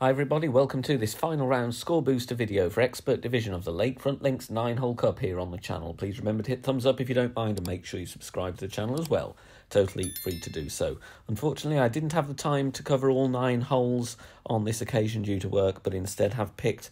Hi everybody, welcome to this final round score booster video for Expert Division of the Lakefront Links 9-hole cup here on the channel. Please remember to hit thumbs up if you don't mind and make sure you subscribe to the channel as well. Totally free to do so. Unfortunately, I didn't have the time to cover all 9 holes on this occasion due to work, but instead have picked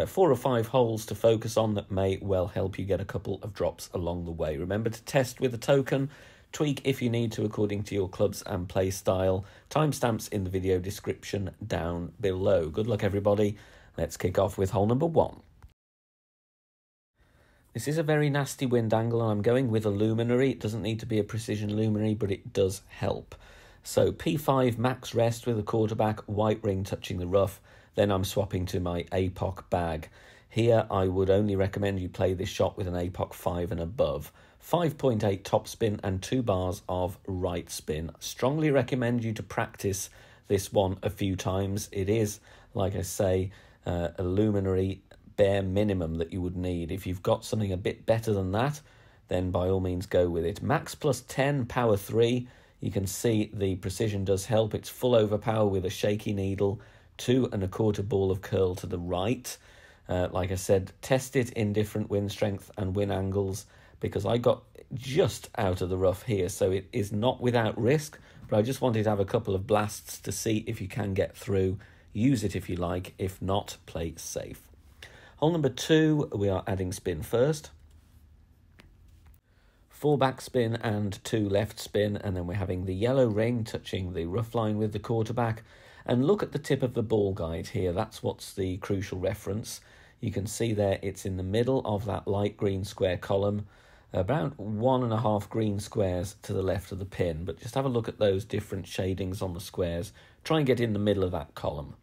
4 or 5 holes to focus on that may well help you get a couple of drops along the way. Remember to test with a token. Tweak if you need to according to your clubs and play style. Timestamps in the video description down below. Good luck everybody. Let's kick off with hole number 1. This is a very nasty wind angle and I'm going with a luminary. It doesn't need to be a precision luminary, but it does help. So P5 max rest with a quarterback, white ring touching the rough. Then I'm swapping to my APOC bag. Here I would only recommend you play this shot with an APOC 5 and above. 5.8 top spin and 2 bars of right spin. Strongly recommend you to practice this one a few times. It is, like I say, a luminary bare minimum that you would need. If you've got something a bit better than that, then by all means go with it. Max plus 10, power 3. You can see the precision does help. It's full overpower with a shaky needle, 2 1/4 ball of curl to the right. Like I said, test it in different wind strength and wind angles, because I got just out of the rough here, so it is not without risk, but I just wanted to have a couple of blasts to see if you can get through. Use it if you like, if not, play safe. Hole number 2, we are adding spin first. 4 back spin and 2 left spin, and then we're having the yellow ring touching the rough line with the quarterback. And look at the tip of the ball guide here, that's what's the crucial reference. You can see there it's in the middle of that light green square column, about 1.5 green squares to the left of the pin, but just have a look at those different shadings on the squares. Try and get in the middle of that column.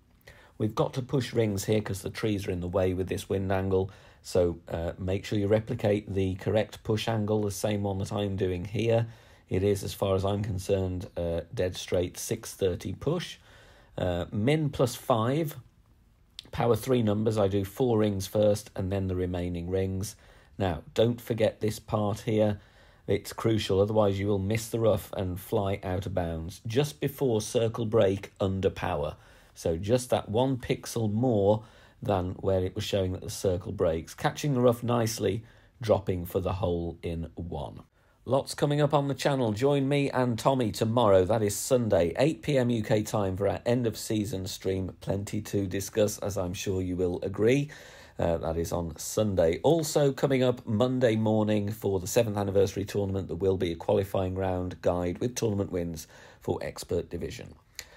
We've got to push rings here because the trees are in the way with this wind angle, so make sure you replicate the correct push angle, the same one that I'm doing here. It is, as far as I'm concerned, dead straight 630 push. Min plus 5, power 3 numbers. I do 4 rings first and then the remaining rings. Now, don't forget this part here. It's crucial, otherwise you will miss the rough and fly out of bounds. Just before circle break under power. So just that 1 pixel more than where it was showing that the circle breaks. Catching the rough nicely, dropping for the hole in 1. Lots coming up on the channel. Join me and Tommy tomorrow, that is Sunday, 8 PM UK time for our end of season stream. Plenty to discuss, as I'm sure you will agree. That is on Sunday. Also coming up Monday morning for the 7th anniversary tournament, there will be a qualifying round guide with tournament wins for Expert Division.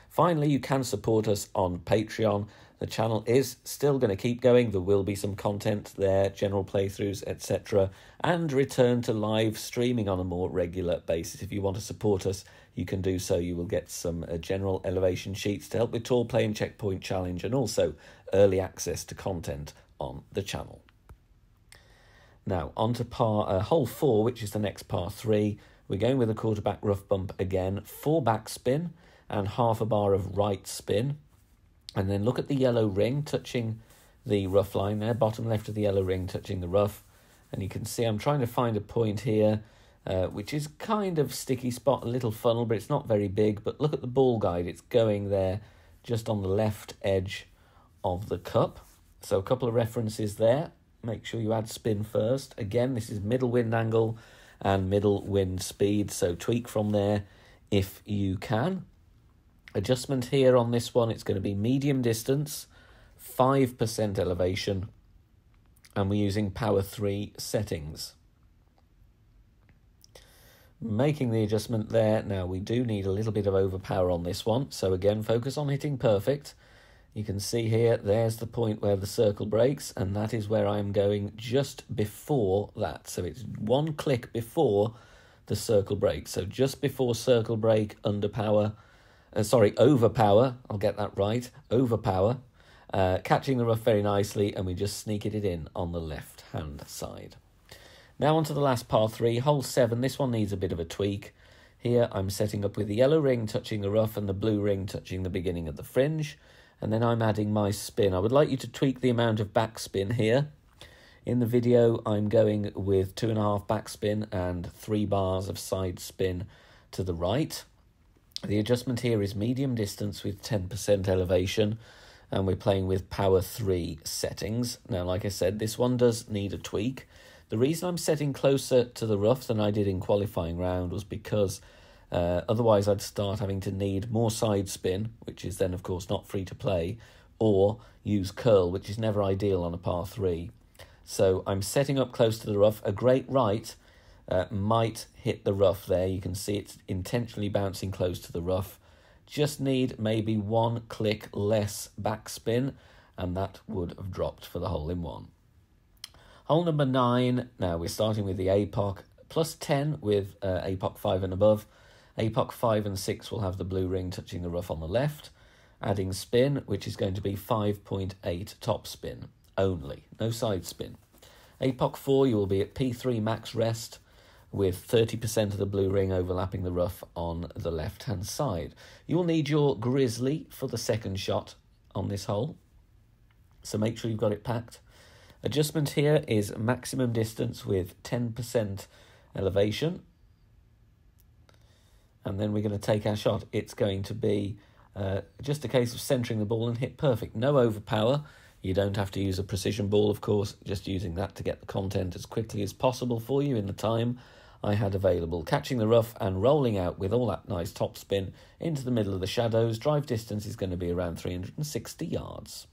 Finally, you can support us on Patreon. The channel is still going to keep going. There will be some content there, general playthroughs, etc. And return to live streaming on a more regular basis. If you want to support us, you can do so. You will get some general elevation sheets to help with tall play and checkpoint challenge, and also early access to content on the channel. Now, on to hole 4, which is the next par 3. We're going with a quarterback rough bump again, 4 back spin and half a bar of right spin. And then look at the yellow ring touching the rough line there, bottom left of the yellow ring touching the rough. And you can see I'm trying to find a point here, which is kind of sticky spot, a little funnel, but it's not very big. But look at the ball guide, it's going there just on the left edge of the cup. So a couple of references there. Make sure you add spin first. Again, this is middle wind angle and middle wind speed, so tweak from there if you can. Adjustment here on this one, it's going to be medium distance, 5% elevation, and we're using power 3 settings. Making the adjustment there. Now we do need a little bit of overpower on this one, so again focus on hitting perfect. You can see here, there's the point where the circle breaks, and that is where I'm going just before that. So it's 1 click before the circle break. So just before circle break, under power, overpower, I'll get that right, overpower, catching the rough very nicely, and we just sneak it in on the left-hand side. Now on to the last par 3, hole 7. This one needs a bit of a tweak. Here I'm setting up with the yellow ring touching the rough and the blue ring touching the beginning of the fringe. And then I'm adding my spin. I would like you to tweak the amount of backspin here. In the video, I'm going with 2.5 backspin and 3 bars of side spin to the right. The adjustment here is medium distance with 10% elevation. and we're playing with power 3 settings. Now, like I said, this one does need a tweak. The reason I'm setting closer to the rough than I did in qualifying round was because otherwise I'd start having to need more side spin, which is then of course not free to play, or use curl, which is never ideal on a par 3. So I'm setting up close to the rough. A great right might hit the rough there. You can see it's intentionally bouncing close to the rough. Just need maybe 1 click less backspin, and that would have dropped for the hole in one. Hole number 9, now we're starting with the APOC, plus 10 with APOC 5 and above. APOC 5 and 6 will have the blue ring touching the rough on the left, adding spin, which is going to be 5.8 top spin only, no side spin. APOC 4, you will be at P3 max rest, with 30% of the blue ring overlapping the rough on the left-hand side. You will need your grizzly for the second shot on this hole, so make sure you've got it packed. Adjustment here is maximum distance with 10% elevation. And then we're going to take our shot. It's going to be just a case of centering the ball and hit perfect. No overpower. You don't have to use a precision ball, of course, just using that to get the content as quickly as possible for you in the time I had available. Catching the rough and rolling out with all that nice top spin into the middle of the shadows. Drive distance is going to be around 360 yards.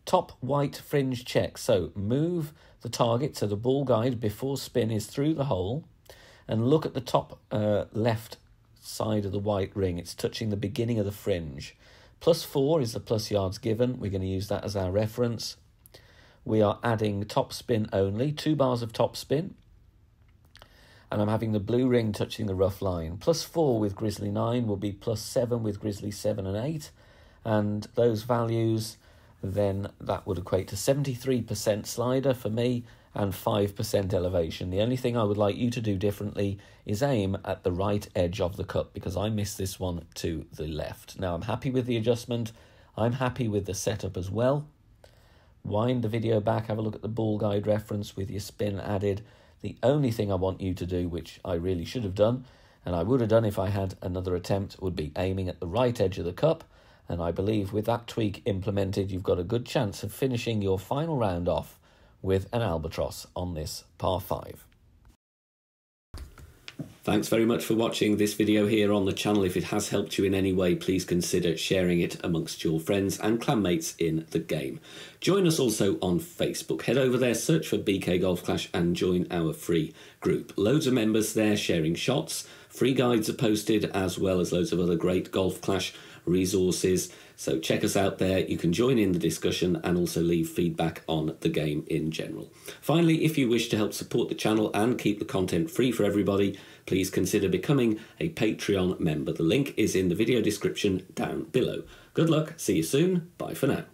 Top white fringe check. So move the target so the ball guide before spin is through the hole, and look at the top left side of the white ring. It's touching the beginning of the fringe. Plus 4 is the plus yards given. We're going to use that as our reference. We are adding top spin only, 2 bars of top spin. And I'm having the blue ring touching the rough line. Plus 4 with Grizzly 9 will be plus 7 with Grizzly 7 and 8. And those values, then that would equate to 73% slider for me and 5% elevation. The only thing I would like you to do differently is aim at the right edge of the cup, because I missed this one to the left. Now, I'm happy with the adjustment. I'm happy with the setup as well. Wind the video back, have a look at the ball guide reference with your spin added. The only thing I want you to do, which I really should have done, and I would have done if I had another attempt, would be aiming at the right edge of the cup. And I believe with that tweak implemented, you've got a good chance of finishing your final round off with an albatross on this par 5. Thanks very much for watching this video here on the channel. If it has helped you in any way, please consider sharing it amongst your friends and clanmates in the game. Join us also on Facebook. Head over there, search for BK Golf Clash and join our free group. Loads of members there sharing shots. Free guides are posted, as well as loads of other great Golf Clash resources. So check us out there. You can join in the discussion and also leave feedback on the game in general. Finally, if you wish to help support the channel and keep the content free for everybody, please consider becoming a Patreon member. The link is in the video description down below. Good luck, see you soon, bye for now.